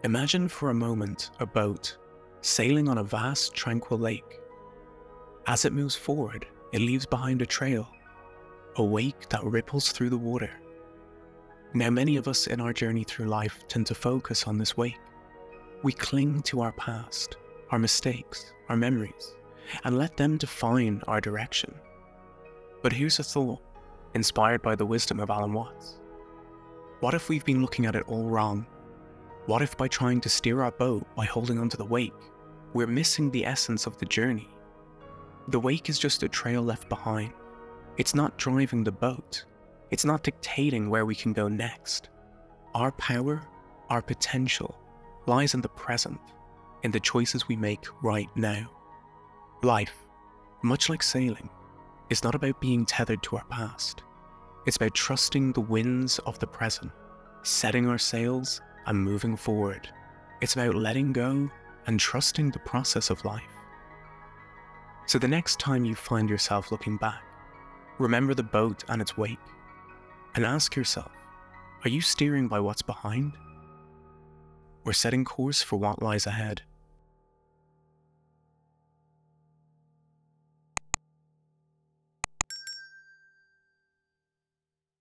Imagine for a moment a boat sailing on a vast, tranquil lake. As it moves forward, it leaves behind a trail, a wake that ripples through the water. Now, many of us in our journey through life tend to focus on this wake. We cling to our past, our mistakes, our memories, and let them define our direction. But here's a thought, inspired by the wisdom of Alan Watts. What if we've been looking at it all wrong? What if by trying to steer our boat by holding onto the wake, we're missing the essence of the journey? The wake is just a trail left behind. It's not driving the boat. It's not dictating where we can go next. Our power, our potential, lies in the present, in the choices we make right now. Life, much like sailing, is not about being tethered to our past. It's about trusting the winds of the present, setting our sails and moving forward. It's about letting go and trusting the process of life. So the next time you find yourself looking back, remember the boat and its wake, and ask yourself, are you steering by what's behind, or setting course for what lies ahead?